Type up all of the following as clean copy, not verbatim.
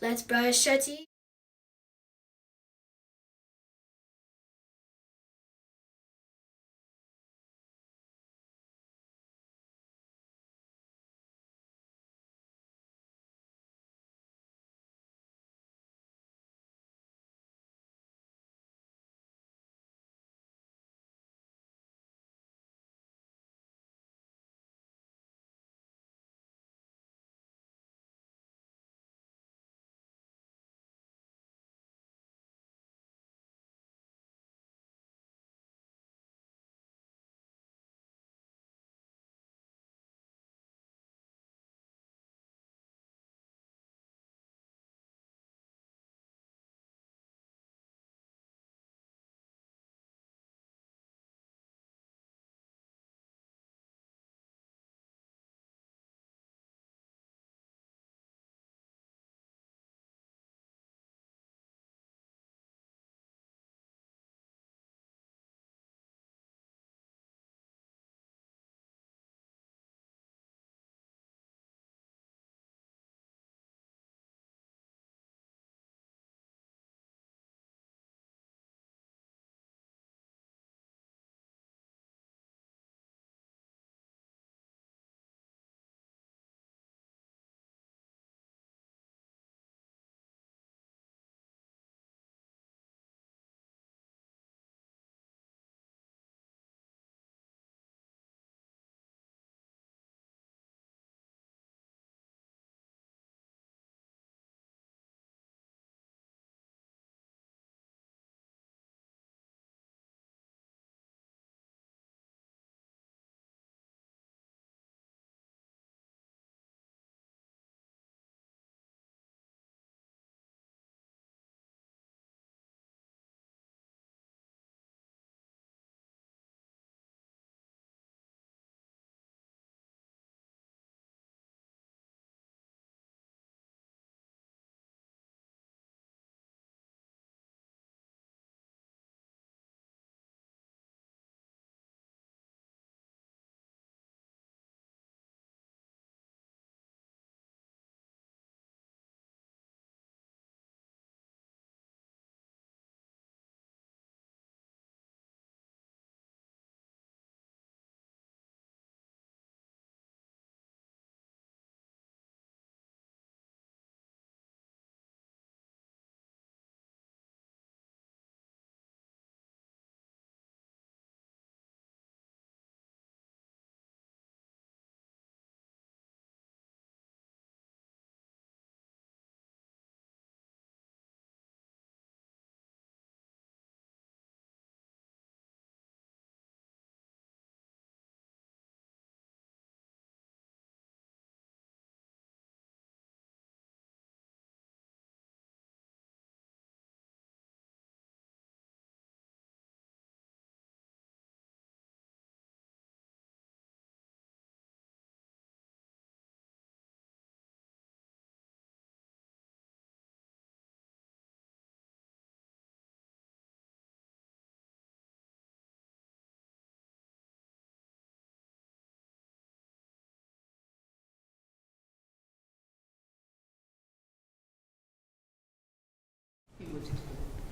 Let's brush our teeth.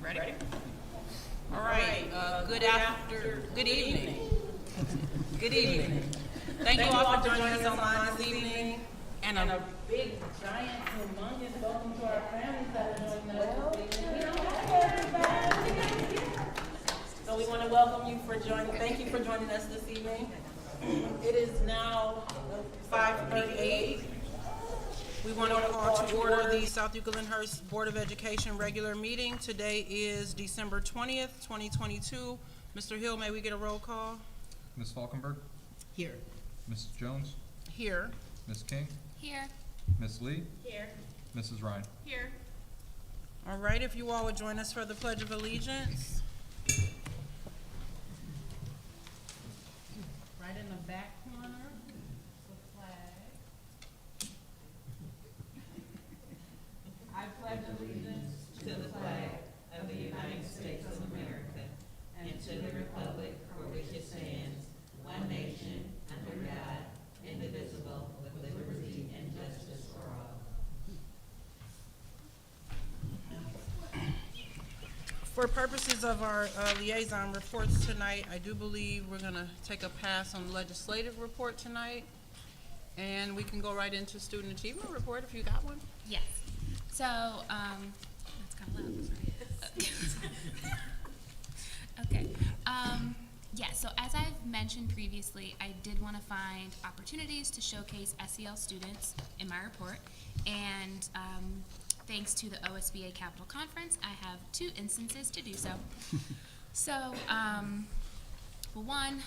Ready? All right. Good evening. Good evening. Thank you all for joining us online this evening. And a big, giant, humongous welcome to our families that are joining us this evening. So we want to welcome you for joining. Thank you for joining us this evening. It is now 5:38. We want to call to order the South Euclid-Hurst Board of Education regular meeting. Today is December 20th, 2022. Mr. Hill, may we get a roll call? Ms. Falkenberg? Here. Mrs. Jones? Here. Ms. King? Here. Ms. Lee? Here. Mrs. Ryan? Here. All right, if you all would join us for the Pledge of Allegiance. Right in the back corner, the flag. I pledge allegiance to the flag of the United States of America and to the republic for which it stands, one nation, under God, indivisible, with liberty and justice for all. For purposes of our liaison reports tonight, I do believe we're gonna take a pass on legislative report tonight. And we can go right into student achievement report if you got one. Yes. So, that's kind of loud, sorry. Okay. Yeah, so as I've mentioned previously, I did want to find opportunities to showcase SEL students in my report. And thanks to the OSBA Capital Conference, I have 2 instances to do so. So, well, one,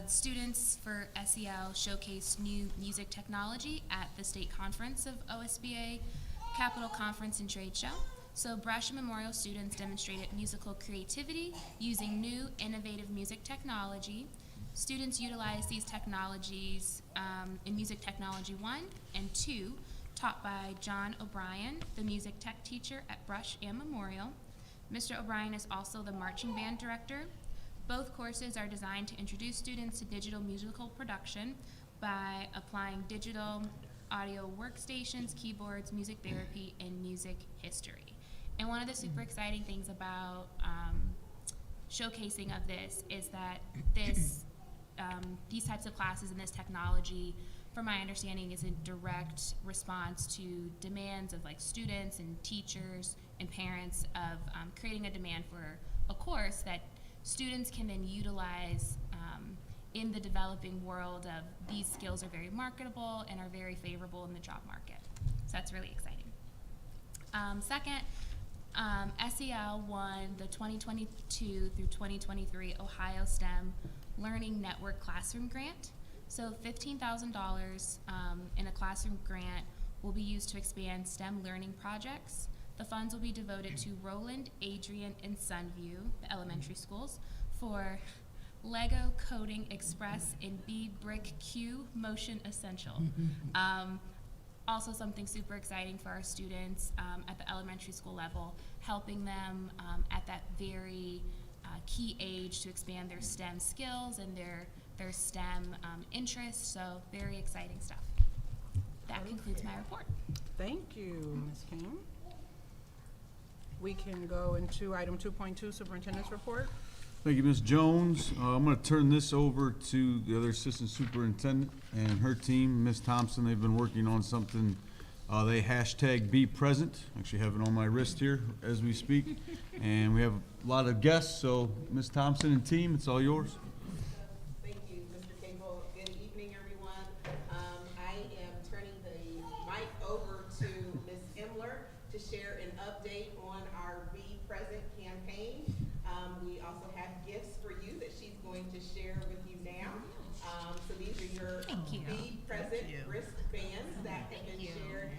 students for SEL showcased new music technology at the state conference of OSBA Capital Conference and Trade Show. So Brush and Memorial students demonstrated musical creativity using new innovative music technology. Students utilized these technologies in Music Technology 1 and 2, taught by John O'Brien, the music tech teacher at Brush and Memorial. Mr. O'Brien is also the marching band director. Both courses are designed to introduce students to digital musical production by applying digital audio workstations, keyboards, music therapy, and music history. And one of the super exciting things about showcasing of this is that these types of classes and this technology, from my understanding, is in direct response to demands of like students and teachers and parents of creating a demand for a course that students can then utilize in the developing world of these skills are very marketable and are very favorable in the job market. So that's really exciting. Second, SEL won the 2022 through 2023 Ohio STEM Learning Network Classroom Grant. So $15,000 in a classroom grant will be used to expand STEM learning projects. The funds will be devoted to Roland, Adrian, and Sunview, the elementary schools, for Lego Coding Express and B-Brick Q Motion Essential. Also something super exciting for our students at the elementary school level, helping them at that very key age to expand their STEM skills and their STEM interests. So very exciting stuff. That concludes my report. Thank you, Ms. Kim. We can go into item 2.2, superintendent's report. Thank you, Ms. Jones. I'm going to turn this over to the other assistant superintendent and her team, Ms. Thompson. They've been working on something. They hashtag be present. Actually have it on my wrist here as we speak. And we have a lot of guests, so Ms. Thompson and team, it's all yours. Thank you, Mr. Cable. Good evening, everyone. I am turning the mic over to Ms. Imler to share an update on our Be Present campaign. We also have gifts for you that she's going to share with you now. So these are your Be Present wristbands that have been shared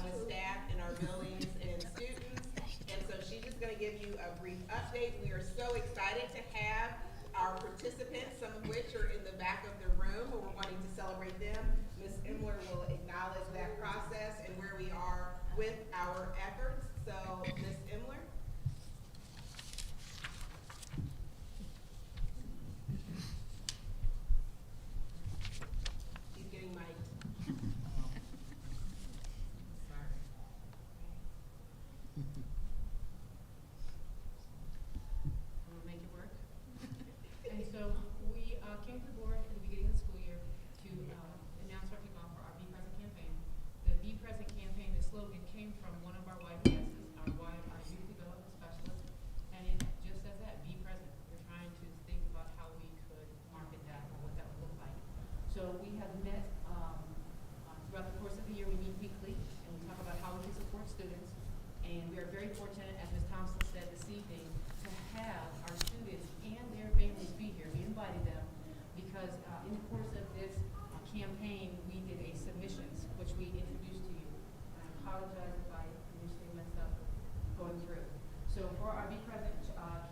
with staff in our buildings and students. And so she's just going to give you a brief update. We are so excited to have our participants, some of which are in the back of the room, who we're wanting to celebrate them. Ms. Imler will acknowledge that process and where we are with our efforts. So, Ms. Imler. She's getting mic'd. Sorry. I'm gonna make it work. And so we came to the board at the beginning of the school year to announce our kickoff for our Be Present campaign. The Be Present campaign, the slogan came from one of our YPSs, our youth development specialist, and it just says that, be present. We're trying to think about how we could market that or what that would look like. So we have met throughout the course of the year. We meet weekly and we talk about how we can support students. And we are very fortunate, as Ms. Thompson said this evening, to have our students and their families be here. We invited them because in the course of this campaign, we did a submissions, which we introduced to you. I apologize if I initially messed up going through. So for our Be Present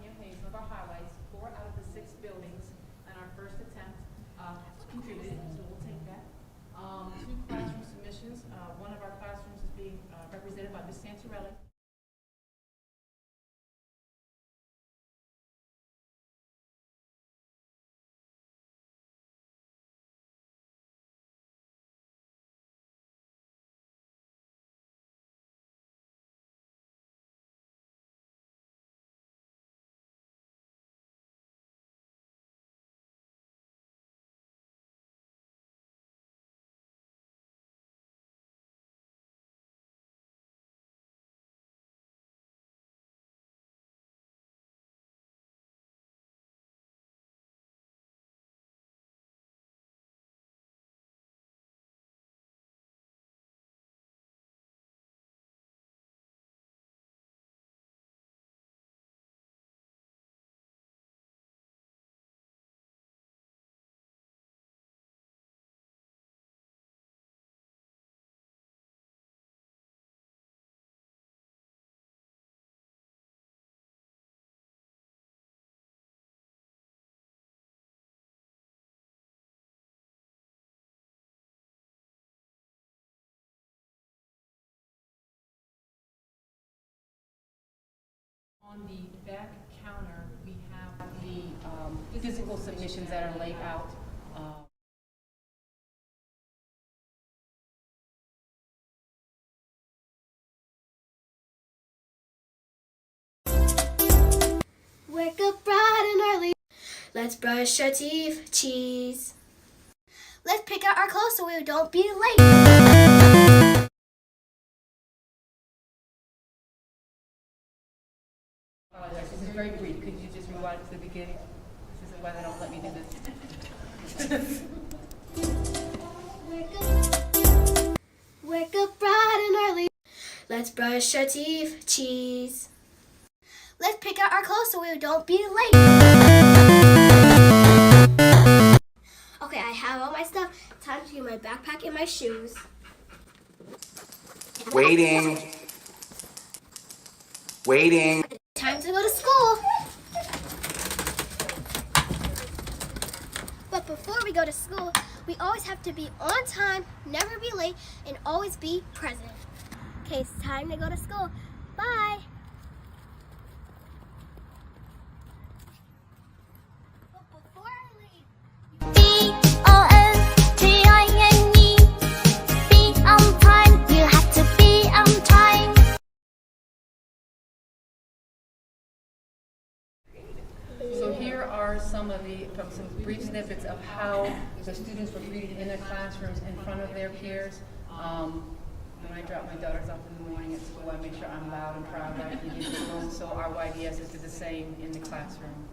campaign, some of our highlights, 4 out of the 6 buildings in our first attempt contributed, so we'll take that. 2 classroom submissions. One of our classrooms is being represented by Ms. Santorelli. On the back counter, we have the physical submissions that are laid out. Wake up bright and early. Let's brush our teeth. Cheese. Let's pick out our clothes so we don't be late. This is very brief. Could you just rewind to the beginning? This is why they don't let me do this. Wake up bright and early. Let's brush our teeth. Cheese. Let's pick out our clothes so we don't be late. Okay, I have all my stuff. Time to get my backpack and my shoes. Waiting. Waiting. Time to go to school. But before we go to school, we always have to be on time, never be late, and always be present. Okay, it's time to go to school. Bye. But before I leave, B-O-N-T-I-N-E. Be on time. You have to be on time. So here are some brief snippets of how the students were greeted in their classrooms in front of their peers. When I drop my daughters off in the morning at school, I make sure I'm loud and proud like you did at home. So our YDSs do the same in the classroom.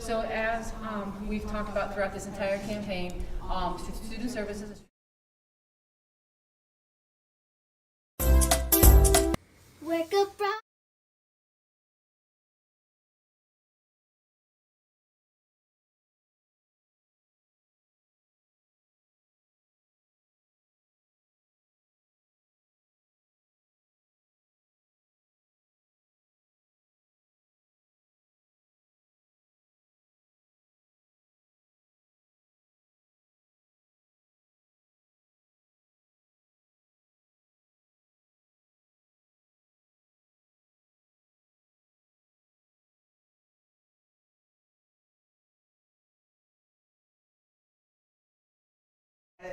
So as we've talked about throughout this entire campaign, student services. Wake up bright.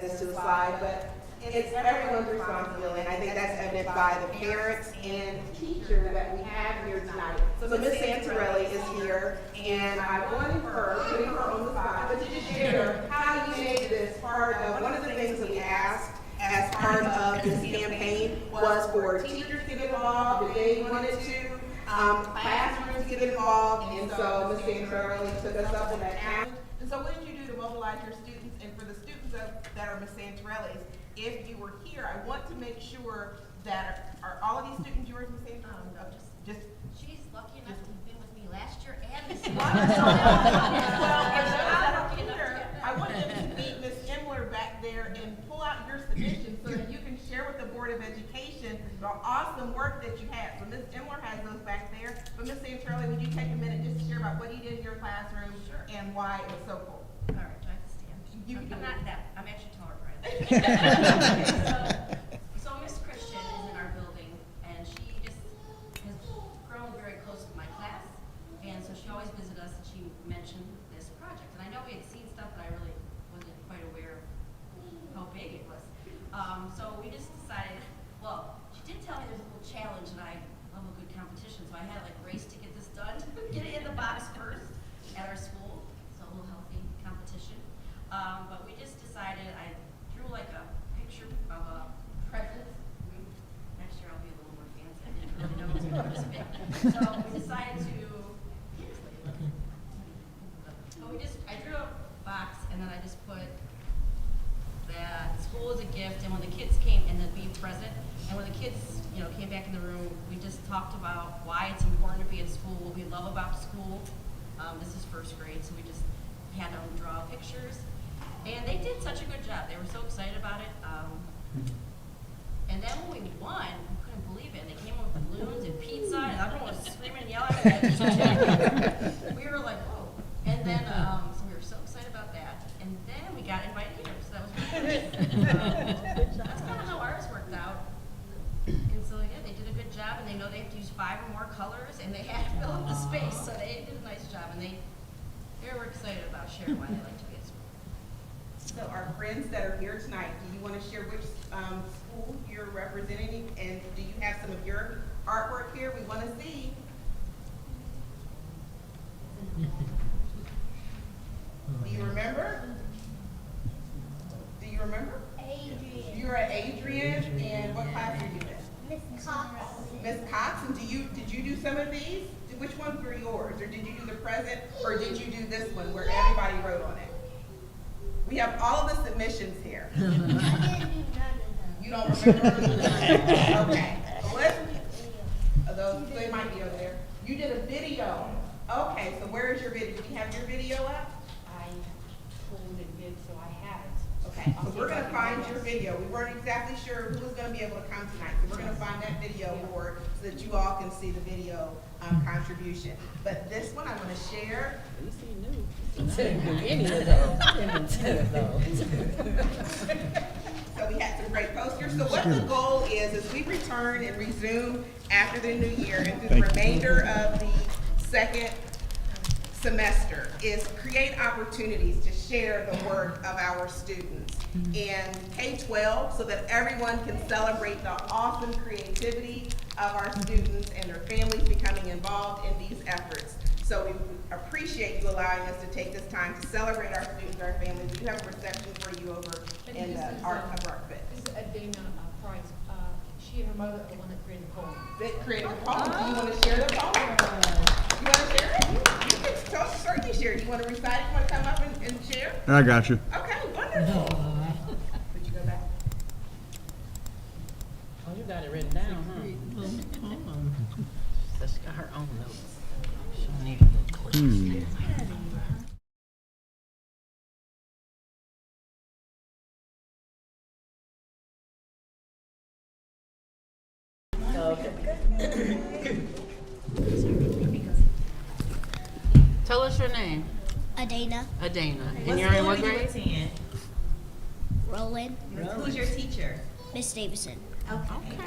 This to the slide, but it's everyone's responsibility, and I think that's evident by the parents and teachers that we have here tonight. So Ms. Santarelli is here, and I wanted her, putting her on the spot, but to just share how you made this part of, one of the things that we asked as part of this campaign was for teachers to get involved, if they wanted to, classrooms to get involved, and so Ms. Santarelli took us up on that ask. And so what did you do to mobilize your students, and for the students that are Ms. Santarelli's, if you were here, I want to make sure that, are all of these students yours, Ms. Santarelli? Just She's lucky enough to have been with me last year and this year. well, for those that are here, I want them to meet Ms. Imler back there and pull out your submission so that you can share with the Board of Education the awesome work that you had. So Ms. Imler has those back there, but Ms. Santarelli, would you take a minute just to share about what you did in your classroom and why it was so cool? All right, do I have to stand? I'm not that, I'm actually taller, Brian. So Miss Christian is in our building, and she just has grown very close with my class, and so she always visits us, and she mentioned this project. And I know we had seen stuff, but I really wasn't quite aware of how big it was. So we just decided, well, she did tell me there's a little challenge, and I love a good competition, so I had like race to get this done, get it in the box first at our school, so a little healthy competition. But we just decided, I drew like a picture of a present. Next year I'll be a little more fancy. I didn't really know it was going to be this big. So we decided to, I drew a box and then I kids, you know, came back in the room. We just talked about why it's important to be at school, what we love about school. This is first grade, so we just had them draw pictures. And they did such a good job. They were so excited about it. And then when we won, we couldn't believe it. They came up with balloons and pizza, and everyone was screaming and yelling at each other. We were like, whoa. And then, so we were so excited about that. And then we got invited here, so that was really good. That's kind of how ours worked out. And so, yeah, they did a good job, and they know they have to use 5 or more colors, and they had to fill up the space, so they did a nice job. And they were excited about sharing why they like to be at school. So our friends that are here tonight, do you want to share which school you're representing? And do you have some of your artwork here we want to see? Do you remember? Do you remember? Adrian. You're at Adrian, and what class are you in? Miss Cox. Miss Cox, and did you do some of these? Which ones were yours? Or did you do the present, or did you do this one where everybody wrote on it? We have all of the submissions here. I didn't do none of them. You don't remember? Okay. What? Those, they might be over there. You did a video. Okay, so where is your video? Do you have your video up? I pulled and did, so I have it. Okay, so we're gonna find your video. We weren't exactly sure who was gonna be able to come tonight, so we're gonna find that video board so that you all can see the video contribution. But this one I'm gonna share. So we had some great posters. So what the goal is we return and resume after the new year and through the remainder of the second semester is create opportunities to share the work of our students in K-12 so that everyone can celebrate the awesome creativity of our students and their families becoming involved in these efforts. So we appreciate you allowing us to take this time to celebrate our students, our families. We do have a reception for you over in the Art Fit. This is Dana Price. She and her mother are the one that created the poem. That created the poem. Do you want to share the poem? You want to share it? You can certainly share it. You want to recite it? You want to come up and share? I got you. Okay, wonderful. Would you go back? Oh, you got it written down, huh? She's got her own notes. She needed it. Tell us your name. Adana. Adana. And you're in what grade? Roland. Who's your teacher? Miss Davison. Okay.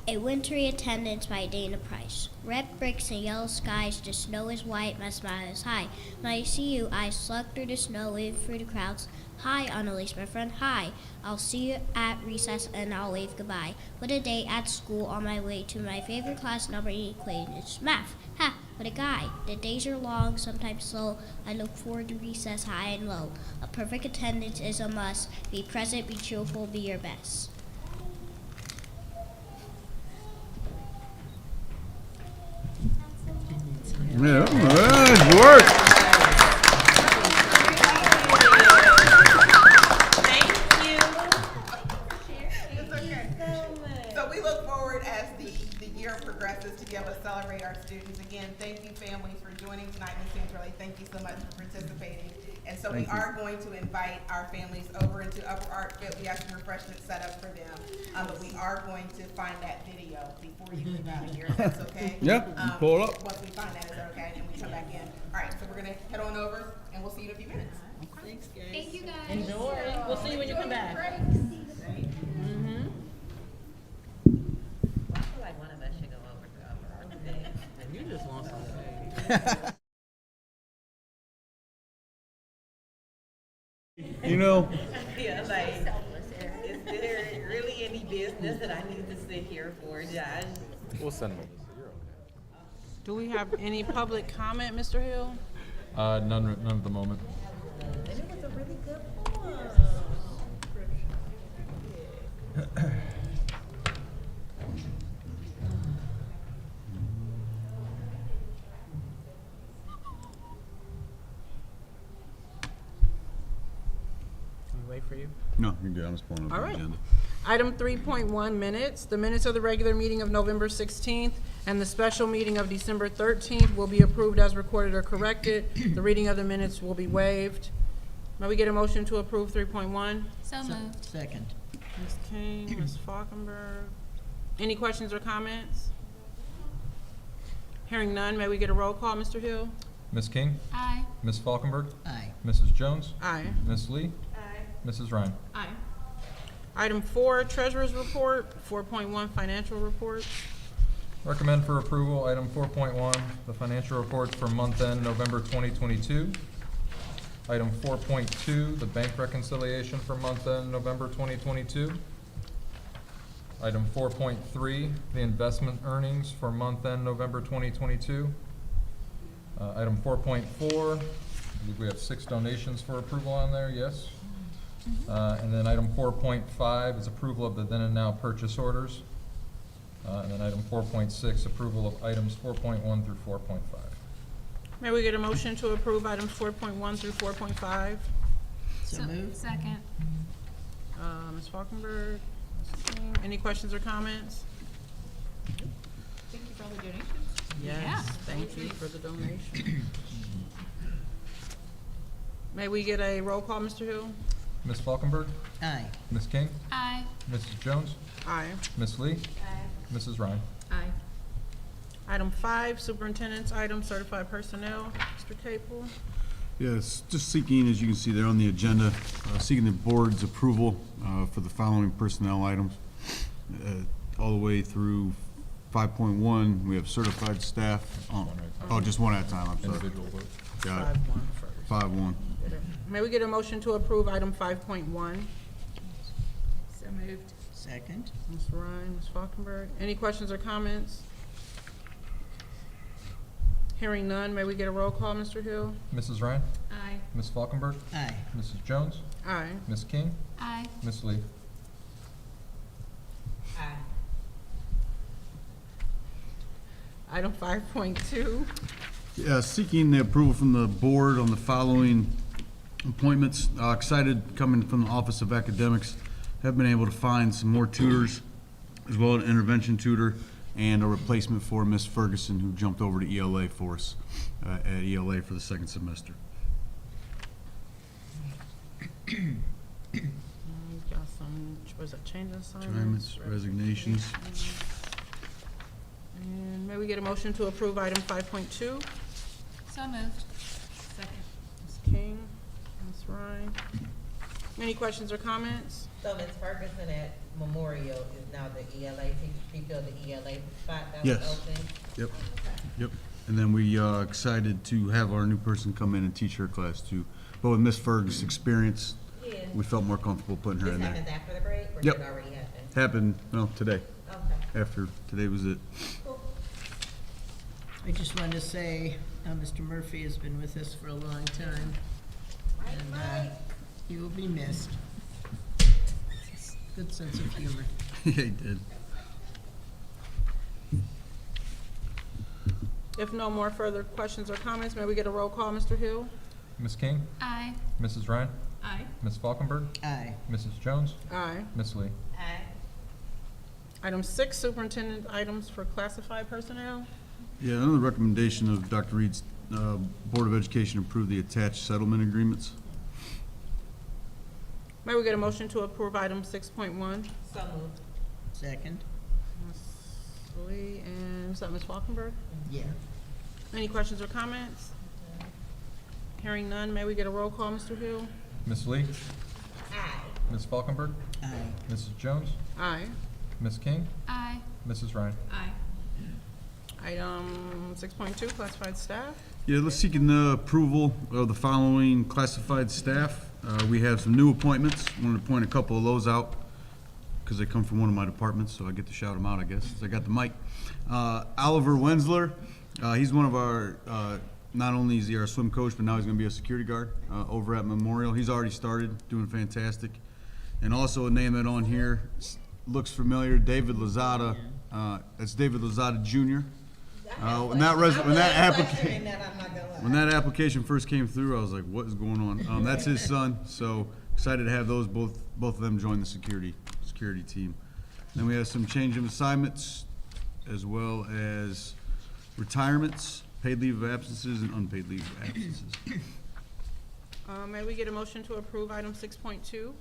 A wintry attendance by Dana Price. Red bricks and yellow skies, the snow is white, my smile is high. When I see you, I slug through the snow, in through the crowds. Hi, Annalise, my friend, hi. I'll see you at recess and I'll wave goodbye. What a day at school on my way to my favorite class, number 8 grade. It's math. Ha, what a guy. The days are long, sometimes slow. I look forward to recess high and low. A perfect attendance is a must. Be present, be cheerful, be your best. Yeah, good work. Thank you. It's okay. So we look forward as the year progresses to be able to celebrate our students. Again, thank you families for joining tonight. Ms. Santorelli, thank you so much for participating. And so we are going to invite our families over into Upper Art Fit. We have some refreshments set up for them. But we are going to find that video before you leave out of here, if that's okay? Yep, you pull it up. Once we find that, is that okay? And we come back in. All right, so we're gonna head on over and we'll see you in a few minutes. Thanks, guys. Thank you guys. Enjoy. We'll see you when you come back. Mm-hmm. I feel like one of us should go over to Upper Art today. And you just want something. You know, Yeah, like, is there really any business that I need to sit here for, Josh? We'll send them. Do we have any public comment, Mr. Hill? None at the moment. And it was a really good poem. Can we wait for you? No, you're good. I'm just pulling up All the right. agenda. Item 3.1, minutes. The minutes of the regular meeting of November 16th and the special meeting of December 13th will be approved as recorded or corrected. The reading of the minutes will be waived. May we get a motion to approve 3.1? So moved. Second. Ms. King, Ms. Falkenberg. Any questions or comments? Hearing none, may we get a roll call, Mr. Hill? Ms. King, Aye. Ms. Falkenberg, Aye. Mrs. Jones, Aye. Ms. Lee, Mrs. Ryan. Aye. Item 4, Treasurer's Report. 4.1, Financial Report. Recommend for approval, item 4.1, the financial reports for month-end November 2022. Item 4.2, the bank reconciliation for month-end November 2022. Item 4.3, the investment earnings for month-end November 2022. Item 4.4, I believe we have 6 donations for approval on there, yes? And then item 4.5 is approval of the then and now purchase orders. And then item 4.6, approval of items 4.1 through 4.5. May we get a motion to approve items 4.1 through 4.5? So moved. Second. Ms. Falkenberg, Ms. King, any questions or comments? Thank you for all the donations. Yes, Yeah. thank you for the donation. May we get a roll call, Mr. Hill? Ms. Falkenberg, Aye. Ms. King, Aye. Mrs. Jones, Aye. Ms. Lee, Mrs. Ryan. Aye. Item 5, Superintendent's item, certified personnel. Mr. Capel? Yes, just seeking, as you can see there on the agenda, seeking the board's approval for the following personnel items. All the way through 5.1, we have certified staff. Oh, just one at a time, I'm sorry. Individual vote. Got 5.1 it. first. 5.1. May we get a motion to approve item 5.1? So moved. Second. Ms. Ryan, Ms. Falkenberg, any questions or comments? Hearing none, may we get a roll call, Mr. Hill? Mrs. Ryan, Aye. Ms. Falkenberg, Aye. Mrs. Jones, Aye. Ms. King, Aye. Ms. Lee. Aye. Item 5.2, Seeking the approval from the board on the following appointments. Excited, coming from the Office of Academics, have been able to find some more tutors, as well as an intervention tutor, and a replacement for Miss Ferguson, who jumped over to ELA for us, at ELA for the second semester. got some, was that change in Assignments, assignments? resignations. And may we get a motion to approve item 5.2? So moved. Second. Ms. King, Ms. Ryan, any questions or comments? So Ms. Ferguson at Memorial is now the ELA, she filled the ELA spot that Yes. was open? Yep, yep. And then we, excited to have our new person come in and teach her class too. But with Miss Ferg's experience, Yeah. we felt more comfortable putting her This in there. happens after the break, or did Yep. it already happen? Happened, well, today, Okay. after, today was it. Cool. I just wanted to say, Mr. Murphy has been with us for a long time, and he will be missed. Good sense of humor. Yeah, he did. If no more further questions or comments, may we get a roll call, Mr. Hill? Ms. King, Aye. Mrs. Ryan, Aye. Ms. Falkenberg, Aye. Mrs. Jones, Aye. Ms. Lee. Aye. Item 6, superintendent items for classified personnel. Yeah, another recommendation of Dr. Reed's, Board of Education approve the attached settlement agreements. May we get a motion to approve item 6.1? So moved. Second? Ms. Lee and, was that Ms. Falkenberg? Yeah. Any questions or comments? Hearing none, may we get a roll call, Mr. Hill? Ms. Lee, Aye. Ms. Falkenberg, Aye. Mrs. Jones, Aye. Ms. King, Aye. Mrs. Ryan. Aye. Item 6.2, classified staff. Yeah, let's seek the approval of the following classified staff. We have some new appointments. Wanted to point a couple of those out because they come from one of my departments, so I get to shout them out, I guess, since I got the mic. Oliver Wensler, he's one of our, not only is he our swim coach, but now he's gonna be a security guard over at Memorial. He's already started, doing fantastic. And also a name that on here looks familiar, David Lozada. That's David Lozada Jr. When that application first came through, I was like, what is going on? That's his son, so excited to have those, both of them join the security team. Then we have some change of assignments, as well as retirements, paid leave of absences, and unpaid leave of absences. May we get a motion to approve item 6.2? Second.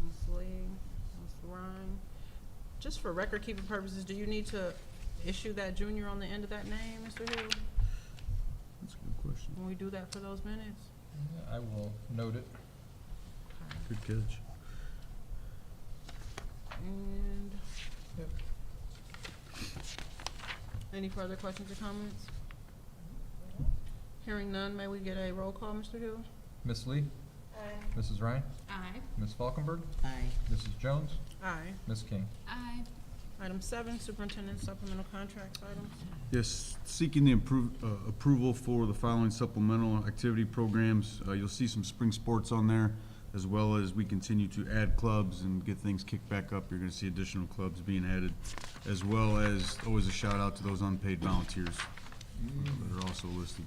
Ms. Lee, Ms. Ryan. Just for record-keeping purposes, do you need to issue that junior on the end of that name, Mr. Hill, That's a good question. when we do that for those minutes? I will note it. Good catch. And, any further questions or comments? Hearing none, may we get a roll call, Mr. Hill? Ms. Lee? Aye. Mrs. Ryan? Aye. Ms. Falkenberg? Aye. Mrs. Jones? Aye. Ms. King? Aye. Item 7, superintendent supplemental contracts items. Yes, seeking the approval for the following supplemental activity programs. You'll see some spring sports on there, as well as we continue to add clubs and get things kicked back up. You're gonna see additional clubs being added, as well as always a shout out to those unpaid volunteers that are also listed.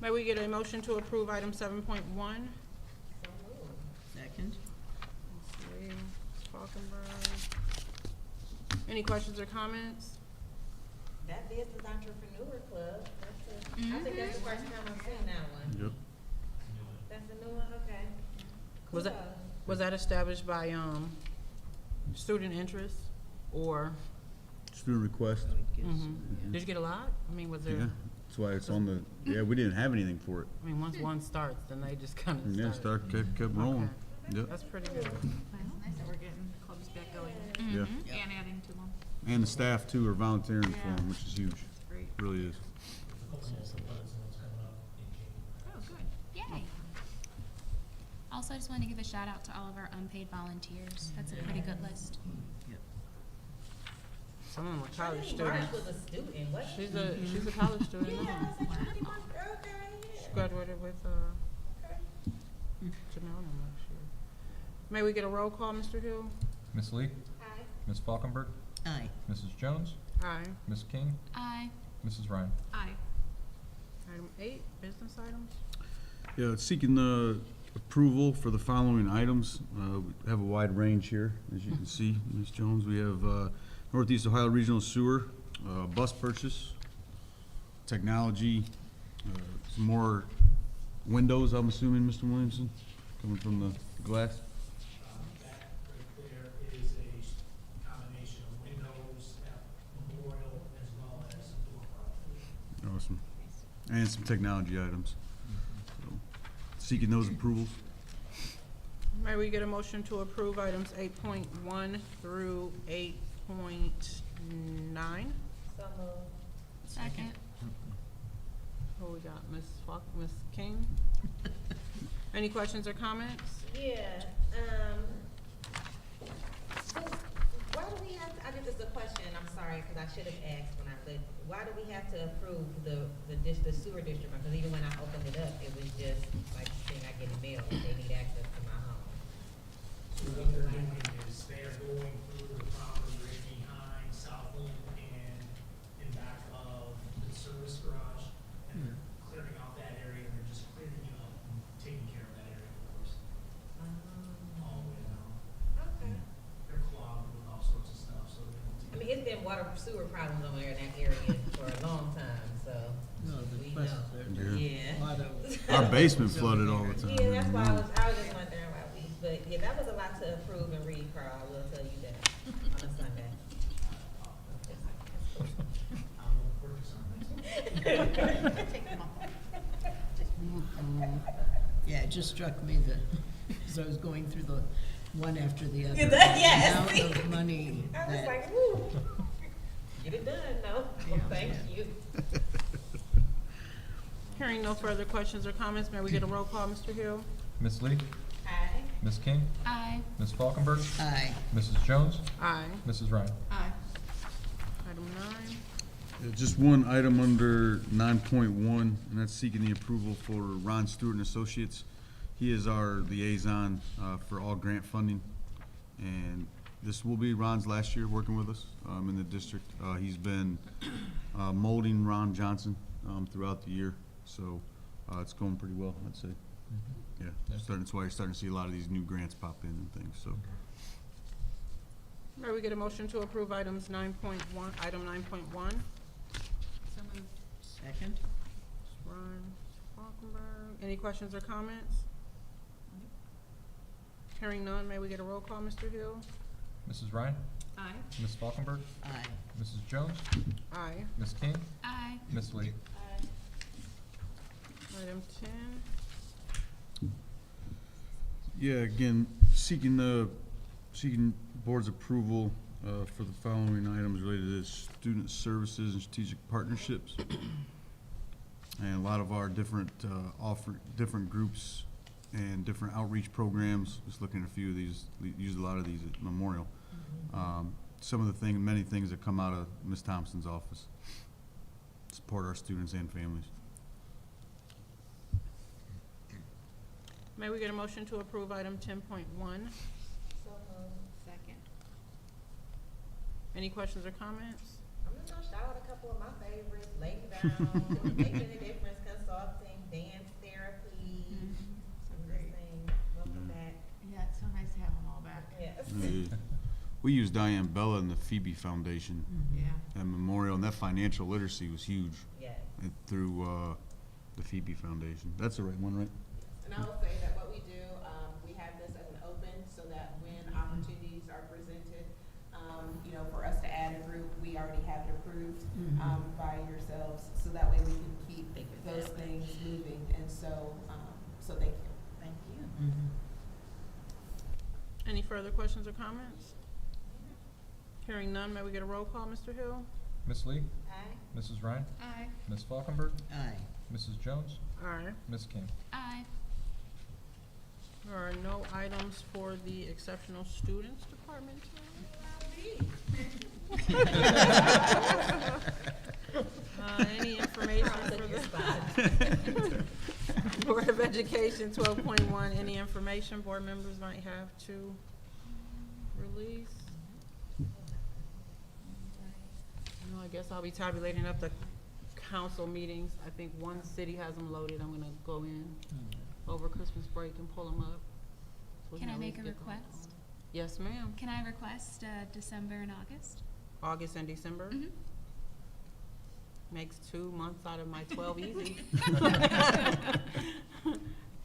May we get a motion to approve item 7.1? Second. Ms. Falkenberg. Any questions or comments? That Business Entrepreneur Club, I think that's the first time I've seen that one. Yep. That's a new one, okay. Was that, Cool. was that established by, student interest, or? Student request. Did you get a lot? I mean, was there, Yeah, that's why it's on the, yeah, we didn't have anything for it. I mean, once one starts, then they just kind of Yeah, kept rolling. Yep, That's pretty good. Nice that we're getting clubs back going yeah. and adding to them. And the staff too are volunteering for them, which is huge. Great. Really is. Oh, good. Yay. Also, I just wanted to give a shout out to all of our unpaid volunteers. That's a pretty good list. Some of them are college Marsh students. was a student, wasn't she? She's a college student Yeah, I now. was like, okay, yeah. She graduated with, Janelle last year. May we get a roll call, Mr. Hill? Ms. Lee? Aye. Ms. Falkenberg? Aye. Mrs. Jones? Aye. Ms. King? Aye. Mrs. Ryan? Aye. Item 8, business items. Yeah, it's seeking the approval for the following items. We have a wide range here, as you can see, Ms. Jones. We have Northeast Ohio Regional Sewer, bus purchase, technology, some more windows, I'm assuming, Mr. Williamson, coming from the glass. That right there is a combination of windows at Memorial as well as door product. Awesome. And some technology items. So, seeking those approvals. May we get a motion to approve items 8.1 through 8.9? So moved. Second. Who we got, Ms. King? Any questions or comments? Yeah, so why do we have, I guess it's a question, I'm sorry, because I should have asked when but why do we have to approve the sewer district? Because even when I opened it up, it was just like saying I get a mail, they need access to my home. So what they're doing is they are going through the property right behind Southland and in back of the service garage. And they're clearing out that area, and they're just clearing it up and taking care of that area for us, all the way down. Okay. They're clogged with all sorts of stuff, so they don't I mean, it's been water sewer problems over there in that area for a long time, so No, the we quest, know. there's Yeah. a lot of. Our basement flooded all the time. Yeah, that's why I was just wondering why we, but yeah, that was a lot to approve and read, Carl, I will tell you that, on a Sunday. Yeah, it just struck me that, as I was going through the one after the other. Yes. The amount of money I was that, like, woo, get it done, no, well, thank you. Hearing no further questions or comments, may we get a roll call, Mr. Hill? Ms. Lee? Aye. Ms. King? Aye. Ms. Falkenberg? aye. Mrs. Jones? Aye. Mrs. Ryan? Aye. Item 9. Just one item under 9.1, and that's seeking the approval for Ron Stewart and Associates. He is our liaison for all grant funding, and this will be Ron's last year working with us in the district. He's been molding Ron Johnson throughout the year. So it's going pretty well, I'd say. Yeah, that's why you're starting to see a lot of these new grants pop in and things, so. May we get a motion to approve items 9.1, item 9.1? So moved. Second? Ryan Falkenberg. Any questions or comments? Hearing none, may we get a roll call, Mr. Hill? Mrs. Ryan? Aye. Ms. Falkenberg? Aye. Mrs. Jones? Aye. Ms. King? Aye. Ms. Lee? Item 10. Yeah, again, seeking board's approval for the following items related to student services and strategic partnerships. And a lot of our different different groups and different outreach programs, just looking at a few of these, use a lot of these at Memorial. Some of the many things that come out of Ms. Thompson's office. Support our students and families. May we get a motion to approve item 10.1? So moved. Second. Any questions or comments? I'm just gonna shout out a couple of my favorites, Lay Down, Making a Difference Consulting, Dance Therapy. So I'm just great. saying, welcome back. Yeah, it's so nice to have them all back. Yes. We used Diane Bella and the Phoebe Foundation Yeah. at Memorial, and that financial literacy was huge Yes. through the Phoebe Foundation. That's the right one, right? And I will say that what we do, we have this as an open so that when opportunities are presented, you know, for us to add a group, we already have it approved, by yourselves, so that way we can keep those things moving. And so, so thank you. Thank you. Any further questions or comments? Hearing none, may we get a roll call, Mr. Hill? Ms. Lee? Aye. Mrs. Ryan? Aye. Ms. Falkenberg? Aye. Mrs. Jones? Aye. Ms. King? Aye. There are no items for the exceptional students department. Any information for the Board of Education 12.1, any information board members might have to release? No, I guess I'll be tabulating up the council meetings. I think one city has them loaded. I'm gonna go in over Christmas break and pull them up. So we Can I at make least a get them request? on. Yes, ma'am. Can I request December and August? August and December? Mhm. Makes 2 months out of my 12 easy.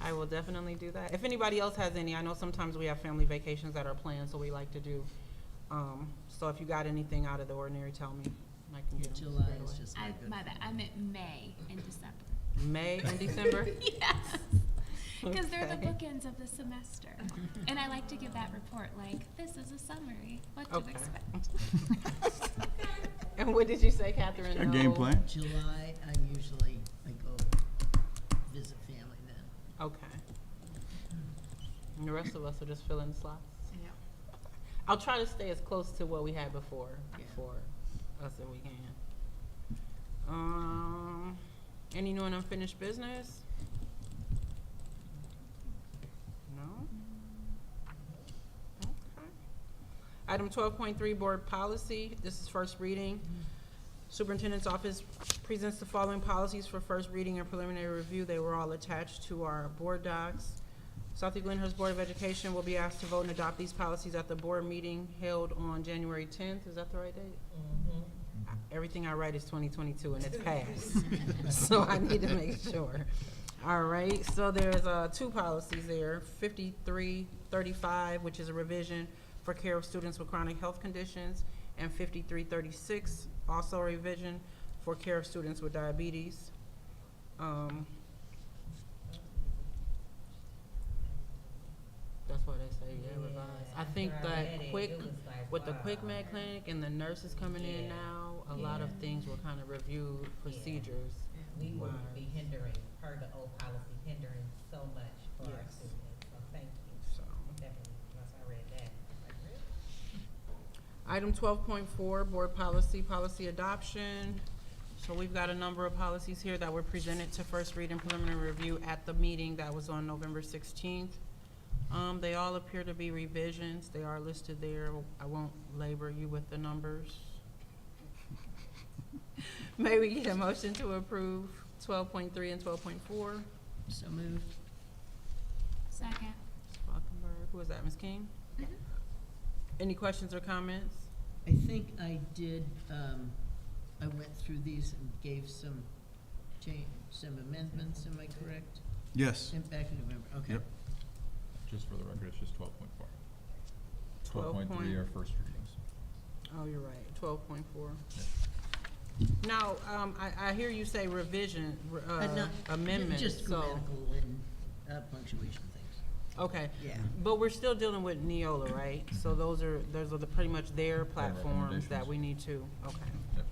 I will definitely do that. If anybody else has any, I know sometimes we have family vacations that are planned, so we like to do. So if you got anything out of the ordinary, tell me. I can get them July squared is away. just not good. My bad. I meant May and December. May and December? Yes. Because they're the Okay. bookends of the semester. And I like to give that report like, this is a summary, what to Okay. expect. And what did you say, Catherine? Our game No? plan? July, I go visit family then. Okay. And the rest of us will just fill in the slots? Yeah. I'll try to stay as close to what we had before Yeah. us as we can. Any new and unfinished business? No? Okay. Item 12.3, board policy. This is first reading. Superintendent's office presents the following policies for first reading and preliminary review. They were all attached to our board docs. Southie Glenhurst Board of Education will be asked to vote and adopt these policies at the board meeting held on January 10th. Is that the right date? Everything I write is 2022 and it's passed. So I need to make sure. All right, so there's 2 policies there. 5335, which is a revision for care of students with chronic health conditions, and 5336, also a revision for care of students with diabetes. That's what they say, yeah, revised. I think that with the Quick Med Clinic and the nurses coming in now, a lot of things were kind of reviewed, procedures. We will be hindering, per the old policy, hindering so much for our Yes. students, so thank you. So, Definitely, once I read that, I was like, really? item 12.4, board policy, policy adoption. So we've got a number of policies here that were presented to first read and preliminary review at the meeting that was on November 16th. They all appear to be revisions. They are listed there. I won't labor you with the numbers. May we get a motion to approve 12.3 and 12.4? So moved. Second. Falkenberg, who was that, Ms. King? Any questions or comments? I think I did, I went through these and gave some some amendments, am I correct? Yes. Back in November, okay. Yep. Just for the record, it's just 12.4. 12 12.3 are first readings. Oh, you're right, 12.4. Now, I hear you say revision, No, amendments, Just so, grammatical and punctuation things. okay. Yeah. But we're still dealing with Neola, right? So those are pretty much their platforms that recommendations. we need to, okay. Yep.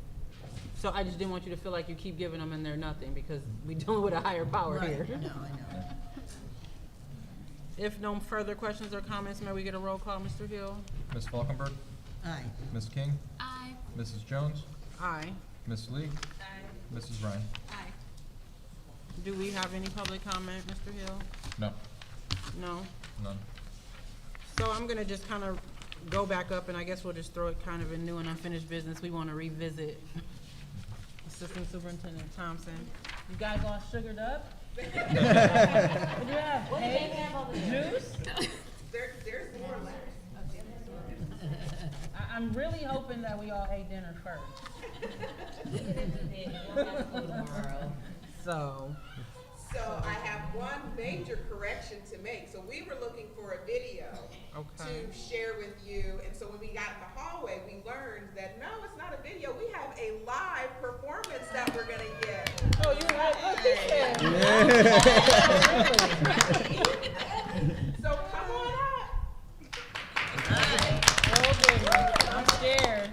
So I just didn't want you to feel like you keep giving them and they're nothing, because we dealing with a higher power Right, here. no, I know. If no further questions or comments, may we get a roll call, Mr. Hill? Ms. Falkenberg, Aye. Ms. King, Aye. Mrs. Jones, Aye. Ms. Lee, Mrs. Ryan. Aye. Do we have any public comment, Mr. Hill? No, No? none. So I'm gonna just kind of go back up, and I guess we'll just throw it kind of in new and unfinished business. We want to revisit Assistant Superintendent Thompson. You guys all sugared up? What do you have? Cake? Juice? There's more left. I'm really hoping that we all ate dinner first. So, So I have one major correction to make. So we were looking for a video okay. to share with you. And so when we got in the hallway, we learned that no, it's not a video. We have a live performance that we're gonna get. Oh, you right? So come on up. Oh, goodness. I'm scared.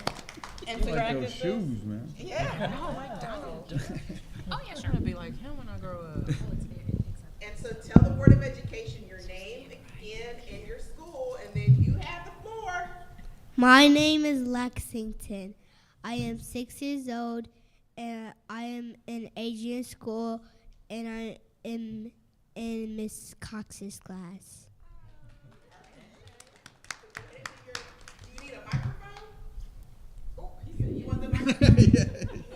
And so Like those shoes, man. yeah. Oh, my God. Oh, yeah, I'm sure. gonna be like him when I grow up. And so tell the Board of Education your name again and your school, and then you have the floor. My name is Lexington. I am 6 years old, and I am in Asian school, and I am in Miss Cox's class. Do you need a microphone? Oh, you want the microphone? You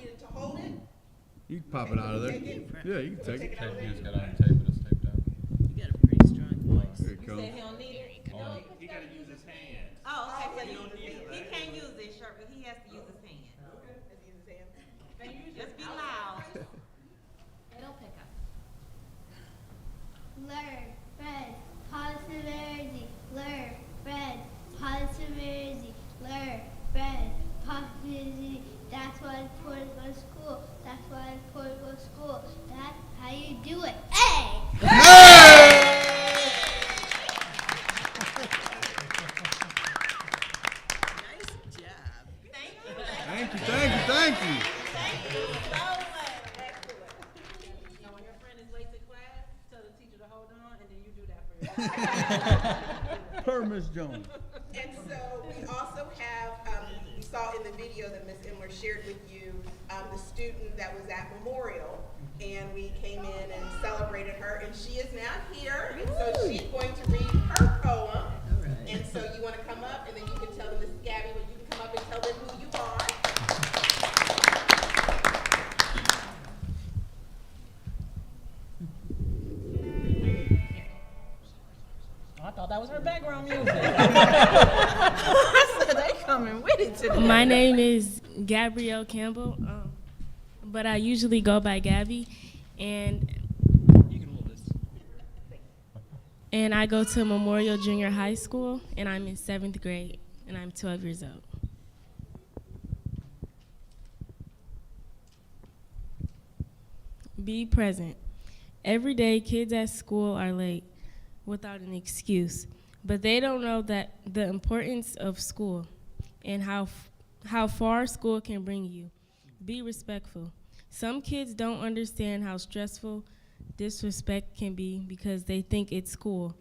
need to hold it? You can pop it out of there. Take it. Yeah, you can take it. Tape, you just got on tape, it is taped down. You got a pretty strong voice. There it comes. don't need it? Oh, He gotta use his hand. Oh, okay, so he can't use it, sure, but he has to use his hand. Let's use his hand. Just be loud. It'll pick up. Learn, read, positive energy. Learn, read, positive energy. Learn, read, positivity. That's why it's important to go to school. That's why it's important to go to school. That's how you do it. Hey! Nice job. Thank you. Thank you, thank you, thank you. Thank you so much. Excellent. Now, when your friend is late to class, tell the teacher to hold on, and then you do that for yourself. Per Miss Jones. And so we also have, we saw in the video that Ms. Imler shared with you, the student that was at Memorial. And we came in and celebrated her, and she is now here. And so she's going to read her poem. All right. And so you want to come up, and then you can tell them, Miss Gabby, when you can come up and tell them who you are. I thought that was her background music. I said, they coming with it today. My name is Gabrielle Campbell, but I usually go by Gabby, and I go to Memorial Junior High School, and I'm in 7th grade, and I'm 12 years old. Be present. Every day, kids at school are late without an excuse, but they don't know that the importance of school and how far school can bring you. Be respectful. Some kids don't understand how stressful disrespect can be because they think it's school,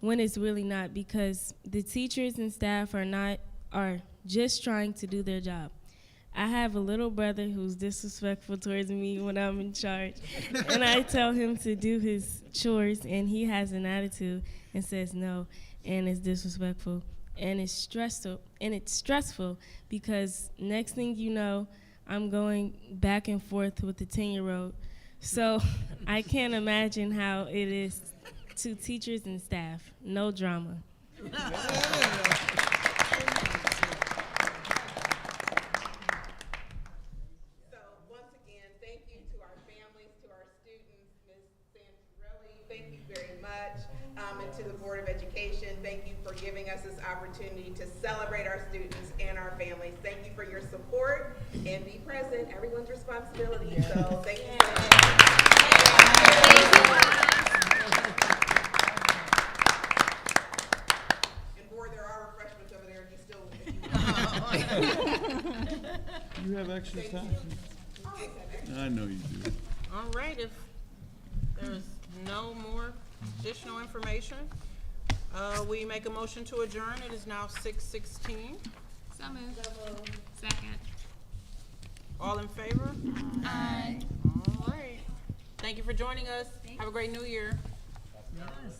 when it's really not, because the teachers and staff are just trying to do their job. I have a little brother who's disrespectful towards me when I'm in charge, and I tell him to do his chores, and he has an attitude and says no, and it's disrespectful, and it's stressful because next thing you know, I'm going back and forth with the 10-year-old. So I can't imagine how it is to teachers and staff. No drama. So once again, thank you to our families, to our students, Ms. Santorelli, thank you very much. And to the Board of Education, thank you for giving us this opportunity to celebrate our students and our families. Thank you for your support, and be present, everyone's responsibility, so thank you so much. And board, there are refreshments over there if you still. You have extra time? I know you do. All right, if there's no more additional information, we make a motion to adjourn. It is now 6:16. So moved. Second. All in favor? Aye. All right. Thank you for joining us. Have a great new year. Yes.